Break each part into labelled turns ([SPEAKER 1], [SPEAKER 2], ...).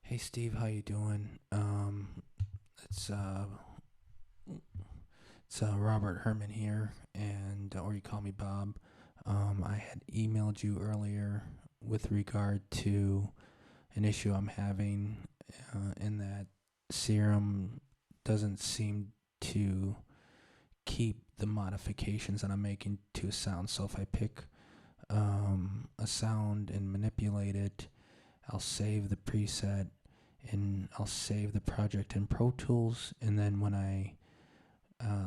[SPEAKER 1] Hey Steve, how you doing? It's Robert Herman here, and or you call me Bob. I had emailed you earlier with regard to an issue I'm having, in that Serum doesn't seem to keep the modifications that I'm making to a sound. So if I pick a sound and manipulate it, I'll save the preset and I'll save the project in Pro Tools. And then when I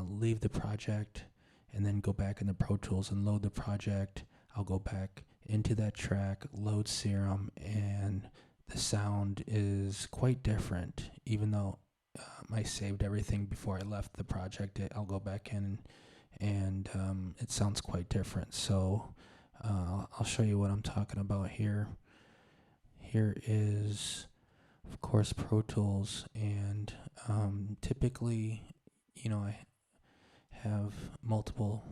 [SPEAKER 1] leave the project and then go back into Pro Tools and load the project, I'll go back into that track, load Serum, and the sound is quite different. Even though I saved everything before I left the project, I'll go back in and it sounds quite different. So I'll show you what I'm talking about here. Here is, of course, Pro Tools, and typically, I have multiple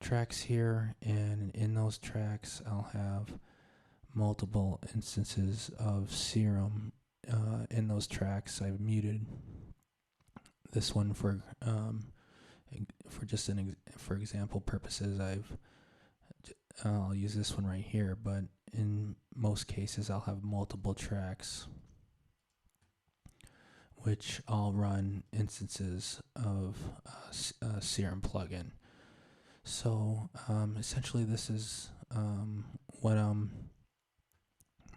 [SPEAKER 1] tracks here, and in those tracks, I'll have multiple instances of Serum. In those tracks, I've muted this one for just for example purposes. I'll use this one right here, but in most cases, I'll have multiple tracks which all run instances of a Serum plugin. So essentially, this is what I'm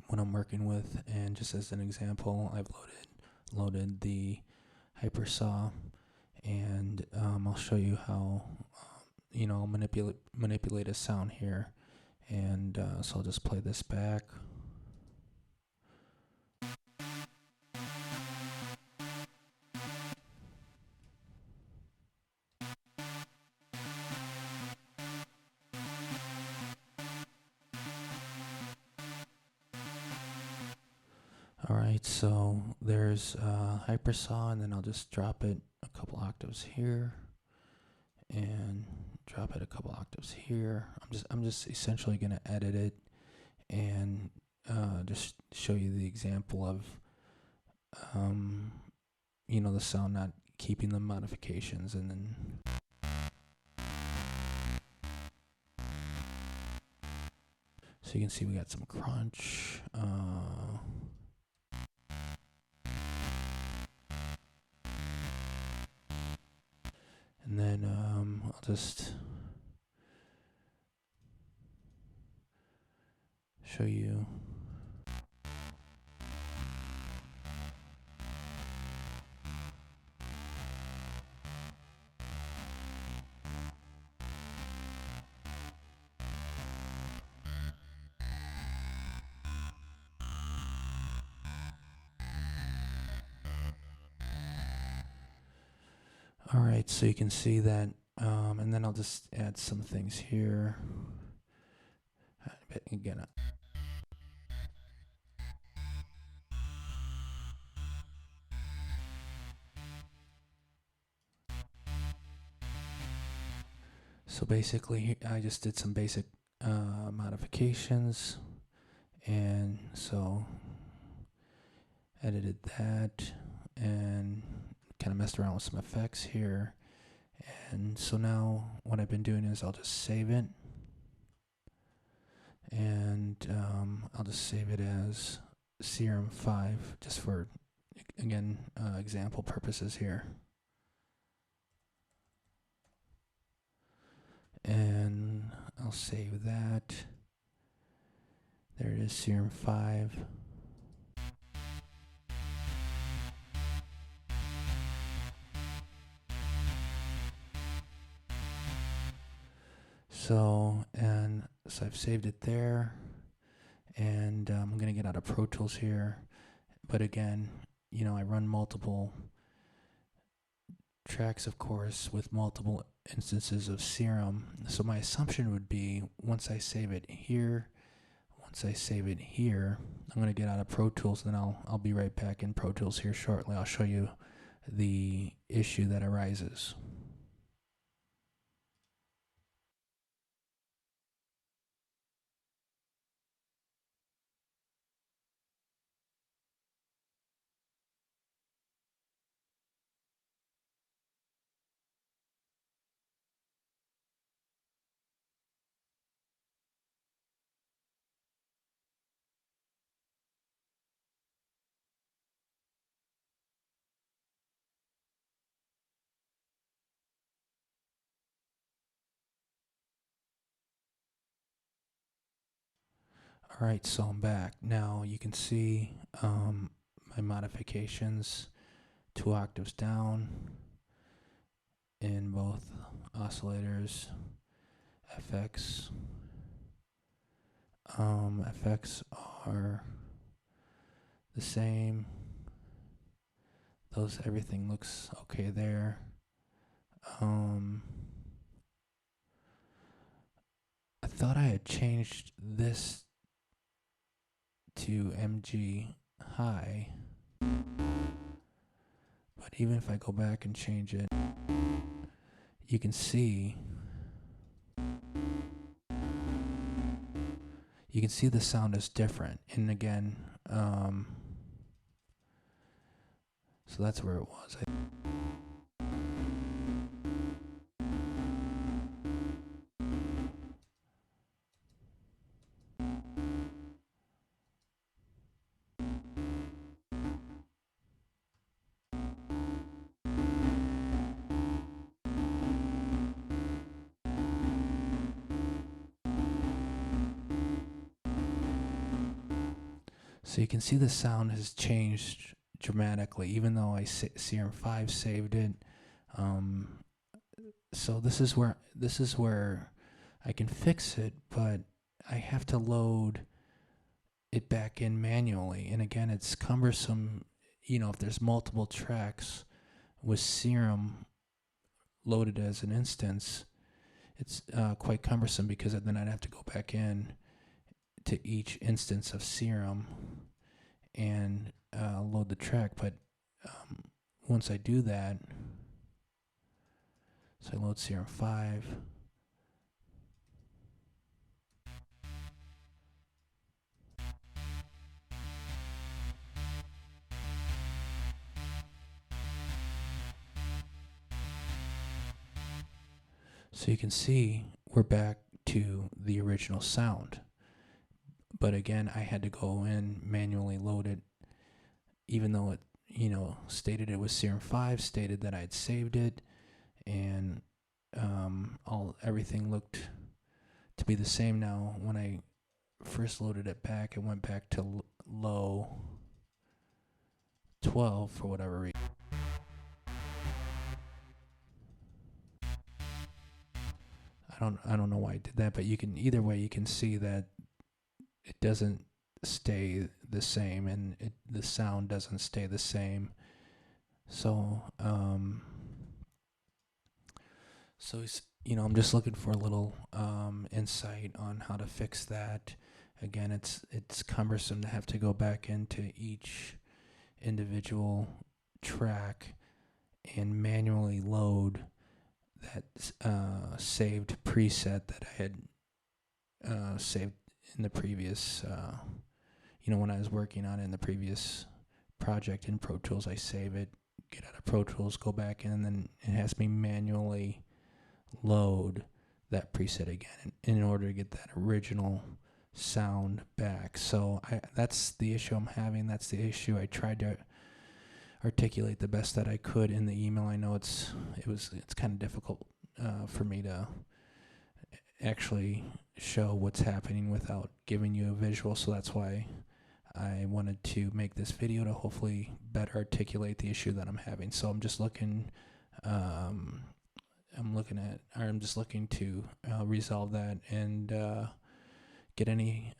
[SPEAKER 1] working with, and just as an example, I've loaded the hypersaw, and I'll show you how manipulate a sound here, and so I'll just play this back. Alright, so there's hypersaw, and then I'll just drop it a couple octaves here, and drop it a couple octaves here. I'm just essentially gonna edit it and just show you the example of the sound not keeping the modifications, and then so you can see we got some crunch. And then I'll just show you. Alright, so you can see that, and then I'll just add some things here. Again, so basically, I just did some basic modifications, and so edited that, and kind of messed around with some effects here. And so now what I've been doing is I'll just save it, and I'll just save it as Serum 5, just for, again, example purposes here. And I'll save that. There it is, Serum 5. So I've saved it there, and I'm going to get out of Pro Tools here. But again, I run multiple tracks, of course, with multiple instances of Serum. So my assumption would be, once I save it here, I'm going to get out of Pro Tools, and then I'll be right back in Pro Tools here shortly. I'll show you the issue that arises. Alright, so I'm back. Now you can see my modifications 2 octaves down in both oscillators, FX. FX are the same. Everything looks okay there. I thought I had changed this to MG high, but even if I go back and change it, you can see the sound is different. And again, so that's where it was. So you can see the sound has changed dramatically, even though I Serum 5 saved it. So this is where I can fix it, but I have to load it back in manually. And again, it's cumbersome. If there's multiple tracks with Serum loaded as an instance, it's quite cumbersome, because then I'd have to go back in to each instance of Serum and load the track. But once I do that, so I load Serum 5. So you can see we're back to the original sound. But again, I had to go in, manually load it, even though it, stated it was Serum 5, stated that I'd saved it, and everything looked to be the same now. When I first loaded it back, it went back to low 12 for whatever reason. I don't know why I did that, but either way you can see that it doesn't stay the same, and the sound doesn't stay the same. So I'm just looking for a little insight on how to fix that. Again, it's cumbersome to have to go back into each individual track and manually load that saved preset that I had saved in the previous, when I was working on it in the previous project in Pro Tools. I save it, get out of Pro Tools, go back in, and then it has me manually load that preset again in order to get that original sound back. So that's the issue I'm having. That's the issue I tried to articulate the best that I could in the email. I know it's kind of difficult for me to actually show what's happening without giving you a visual, so that's why I wanted to make this video to hopefully better articulate the issue that I'm having. So I'm just looking to resolve that and get any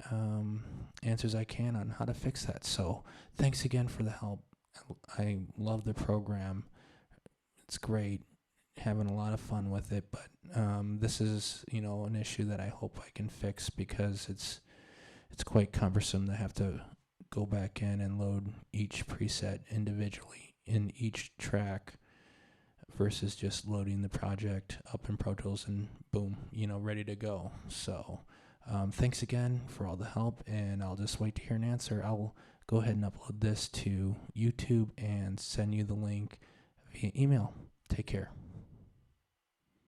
[SPEAKER 1] answers I can on how to fix that. So thanks again for the help. I love the program. It's great, having a lot of fun with it, but this is an issue that I hope I can fix, because it's quite cumbersome to have to go back in and load each preset individually in each track versus just loading the project up in Pro Tools and boom, ready to go. So thanks again for all the help, and I'll just wait to hear an answer. I'll go ahead and upload this to YouTube and send you the link via email. Take care.